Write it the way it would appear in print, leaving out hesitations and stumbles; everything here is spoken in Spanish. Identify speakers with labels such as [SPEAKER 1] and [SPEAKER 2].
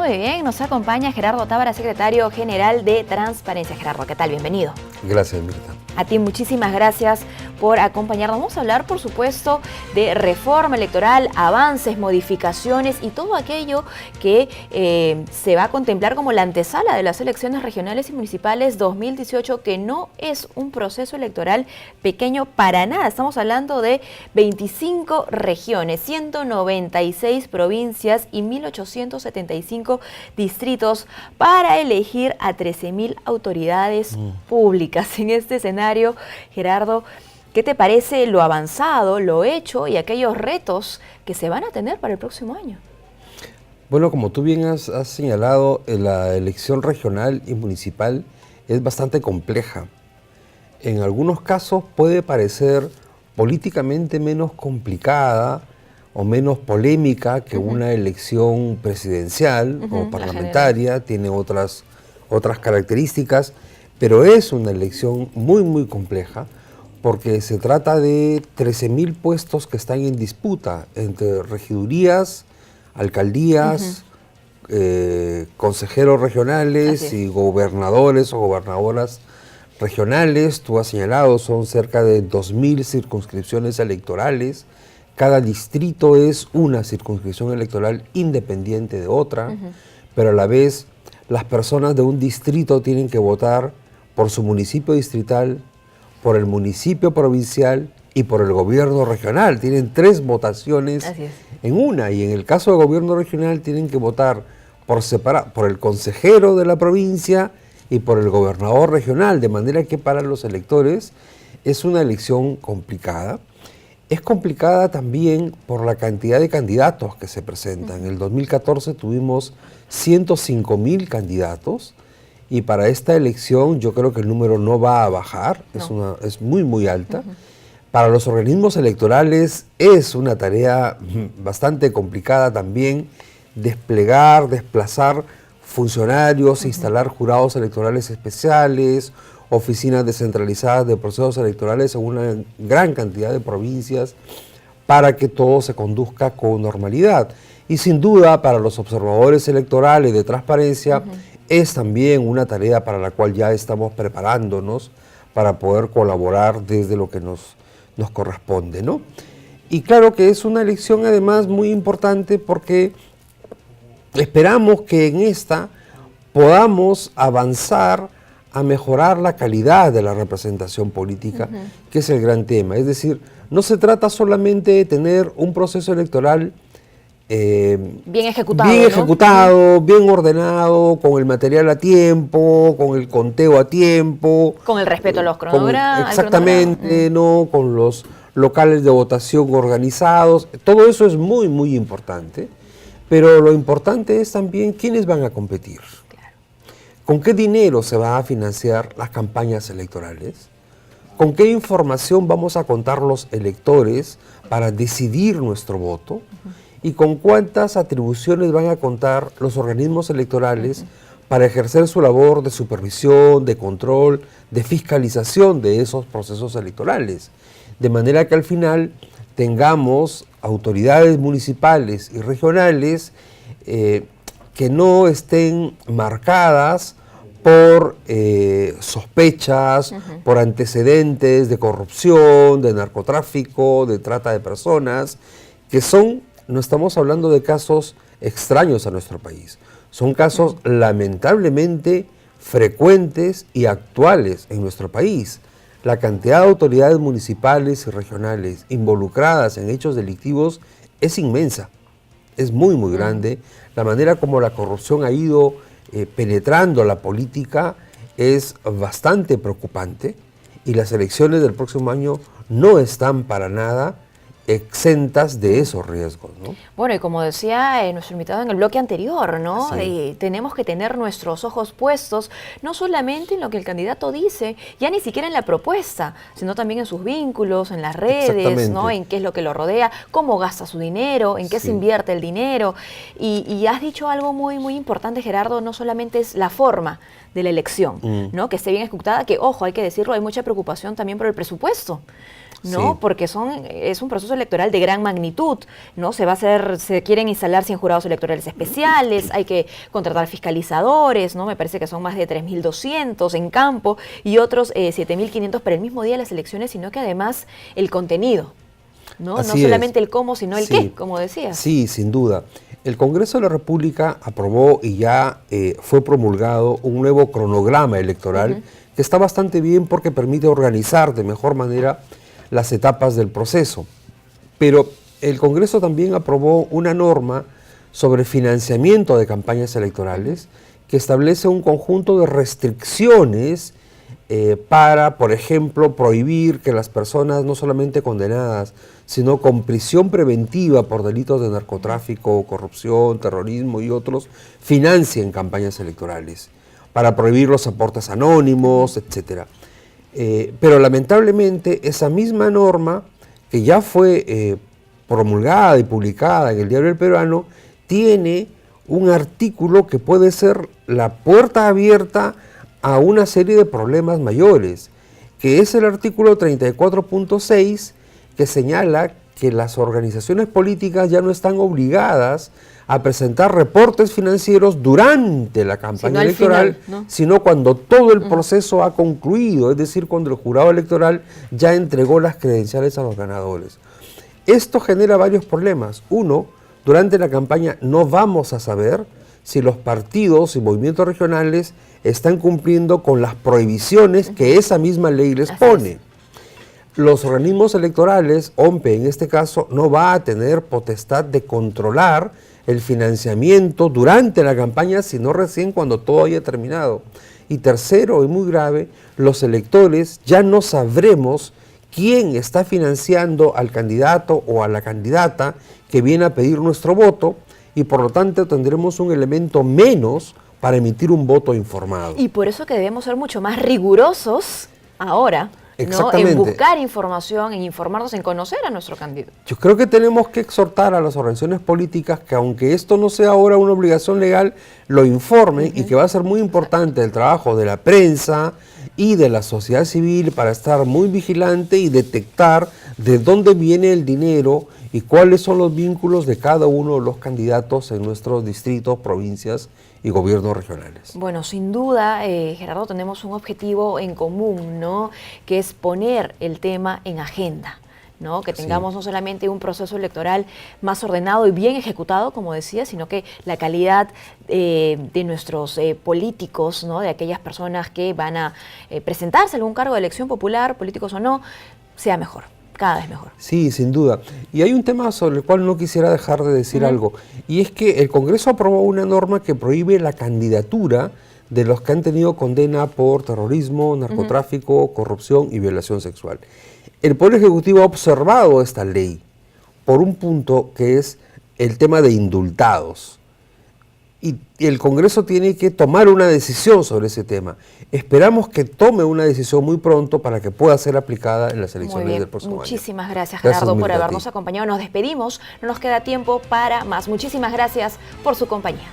[SPEAKER 1] Muy bien, nos acompaña Gerardo Tábara, secretario general de Transparencia. Gerardo, ¿qué tal? Bienvenido.
[SPEAKER 2] Gracias, Mirta.
[SPEAKER 1] A ti muchísimas gracias por acompañarnos. Vamos a hablar, por supuesto, de reforma electoral, avances, modificaciones y todo aquello que se va a contemplar como la antesala de las elecciones regionales y municipales 2018, que no es un proceso electoral pequeño para nada. Estamos hablando de 25 regiones, 196 provincias y 1.875 distritos para elegir a 13.000 autoridades públicas. En este escenario, Gerardo, ¿qué te parece lo avanzado, lo hecho y aquellos retos que se van a tener para el próximo año?
[SPEAKER 2] Bueno, como tú bien has señalado, la elección regional y municipal es bastante compleja. En algunos casos puede parecer políticamente menos complicada o menos polémica que una elección presidencial o parlamentaria, tiene otras características, pero es una elección muy compleja porque se trata de 13.000 puestos que están en disputa entre regidurías, alcaldías, consejeros regionales y gobernadores o gobernadoras regionales. Tú has señalado, son cerca de 2.000 circunscripciones electorales. Cada distrito es una circunscripción electoral independiente de otra, pero a la vez las personas de un distrito tienen que votar por su municipio distrital, por el municipio provincial y por el gobierno regional. Tienen 3 votaciones en una, y en el caso del gobierno regional tienen que votar por separado, por el consejero de la provincia y por el gobernador regional, de manera que para los electores es una elección complicada. Es complicada también por la cantidad de candidatos que se presentan. En el 2014 tuvimos 105.000 candidatos, y para esta elección yo creo que el número no va a bajar, es muy alta. Para los organismos electorales es una tarea bastante complicada también desplegar, desplazar funcionarios, instalar jurados electorales especiales, oficinas descentralizadas de procesos electorales en una gran cantidad de provincias para que todo se conduzca con normalidad. Y sin duda para los observadores electorales de transparencia es también una tarea para la cual ya estamos preparándonos para poder colaborar desde lo que nos corresponde, ¿no? Y claro que es una elección además muy importante porque esperamos que en esta podamos avanzar a mejorar la calidad de la representación política, que es el gran tema. Es decir, no se trata solamente de tener un proceso electoral bien ejecutado, bien ordenado, con el material a tiempo, con el conteo a tiempo.
[SPEAKER 1] Con el respeto a los cronogramas.
[SPEAKER 2] Exactamente, ¿no? Con los locales de votación organizados. Todo eso es muy importante, pero lo importante es también quiénes van a competir. ¿Con qué dinero se van a financiar las campañas electorales? ¿Con qué información vamos a contar los electores para decidir nuestro voto? ¿Y con cuántas atribuciones van a contar los organismos electorales para ejercer su labor de supervisión, de control, de fiscalización de esos procesos electorales? De manera que al final tengamos autoridades municipales y regionales que no estén marcadas por sospechas, por antecedentes de corrupción, de narcotráfico, de trata de personas, que no estamos hablando de casos extraños a nuestro país, son casos lamentablemente frecuentes y actuales en nuestro país. La cantidad de autoridades municipales y regionales involucradas en hechos delictivos es inmensa, es muy grande. La manera como la corrupción ha ido penetrando la política es bastante preocupante, y las elecciones del próximo año no están para nada exentas de esos riesgos, ¿no?
[SPEAKER 1] Bueno, y como decía nuestro invitado en el bloque anterior, ¿no? Tenemos que tener nuestros ojos puestos no solamente en lo que el candidato dice, ya ni siquiera en la propuesta, sino también en sus vínculos, en las redes, ¿no? En qué es lo que lo rodea, cómo gasta su dinero, en qué se invierte el dinero. Y has dicho algo muy importante, Gerardo, no solamente es la forma de la elección, ¿no? Que esté bien ejecutada, que, ojo, hay que decirlo, hay mucha preocupación también por el presupuesto, ¿no?
[SPEAKER 2] Sí.
[SPEAKER 1] Porque es un proceso electoral de gran magnitud, ¿no? Se quieren instalar 100 jurados electorales especiales, hay que contratar fiscalizadores, ¿no? Me parece que son más de 3.200 en campo y otros 7.500 para el mismo día de las elecciones, sino que además el contenido, ¿no?
[SPEAKER 2] Así
[SPEAKER 1] No solamente
[SPEAKER 2] es.
[SPEAKER 1] el cómo, sino el
[SPEAKER 2] Sí.
[SPEAKER 1] qué, como decías.
[SPEAKER 2] Sí, sin duda. El Congreso de la República aprobó y ya fue promulgado un nuevo cronograma electoral que está bastante bien porque permite organizar de mejor manera las etapas del proceso. Pero el Congreso también aprobó una norma sobre financiamiento de campañas electorales que establece un conjunto de restricciones para, por ejemplo, prohibir que las personas no solamente condenadas, sino con prisión preventiva por delitos de narcotráfico, corrupción, terrorismo y otros, financien campañas electorales, para prohibir los aportes anónimos, etc. Pero lamentablemente esa misma norma, que ya fue promulgada y publicada en el Diario El Peruano, tiene un artículo que puede ser la puerta abierta a una serie de problemas mayores, que es el artículo 34.6, que señala que las organizaciones políticas ya no están obligadas a presentar reportes financieros durante la campaña electoral,
[SPEAKER 1] final, ¿no?
[SPEAKER 2] sino cuando todo el proceso ha concluido, es decir, cuando el jurado electoral ya entregó las credenciales a los ganadores. Esto genera varios problemas. Uno, durante la campaña no vamos a saber si los partidos y movimientos regionales están cumpliendo con las prohibiciones que esa misma ley les pone. Los organismos electorales, OMPE en este caso, no va a tener potestad de controlar el financiamiento durante la campaña, sino recién cuando todo haya terminado. Y tercero, y muy grave, los electores ya no sabremos quién está financiando al candidato o a la candidata que viene a pedir nuestro voto, y por lo tanto tendremos un elemento menos para emitir un voto informado.
[SPEAKER 1] Y por eso que debemos ser mucho más rigurosos ahora, ¿no? En buscar información, en informarnos, en conocer a nuestro candidato.
[SPEAKER 2] Yo creo que tenemos que exhortar a las organizaciones políticas que, aunque esto no sea ahora una obligación legal, lo informen, y que va a ser muy importante el trabajo de la prensa y de la sociedad civil para estar muy vigilante y detectar de dónde viene el dinero y cuáles son los vínculos de cada uno de los candidatos en nuestros distritos, provincias y gobiernos regionales.
[SPEAKER 1] Bueno, sin duda, Gerardo, tenemos un objetivo en común, ¿no? Que es poner el tema en agenda, ¿no? Que tengamos no solamente un proceso electoral más ordenado y bien ejecutado, como decía, sino que la calidad de nuestros políticos, ¿no? De aquellas personas que van a presentarse a algún cargo de elección popular, políticos o no, sea mejor. Cada vez mejor.
[SPEAKER 2] Sí, sin duda. Y hay un tema sobre el cual no quisiera dejar de decir algo, y es que el Congreso aprobó una norma que prohíbe la candidatura de los que han tenido condena por terrorismo, narcotráfico, corrupción y violación sexual. El Poder Ejecutivo ha observado esta ley por un punto que es el tema de indultados. Y el Congreso tiene que tomar una decisión sobre ese tema. Esperamos que tome una decisión muy pronto para que pueda ser aplicada en las elecciones del próximo año.
[SPEAKER 1] Muchísimas gracias, Gerardo, por habernos acompañado. Nos despedimos, no nos queda tiempo para más. Muchísimas gracias por su compañía.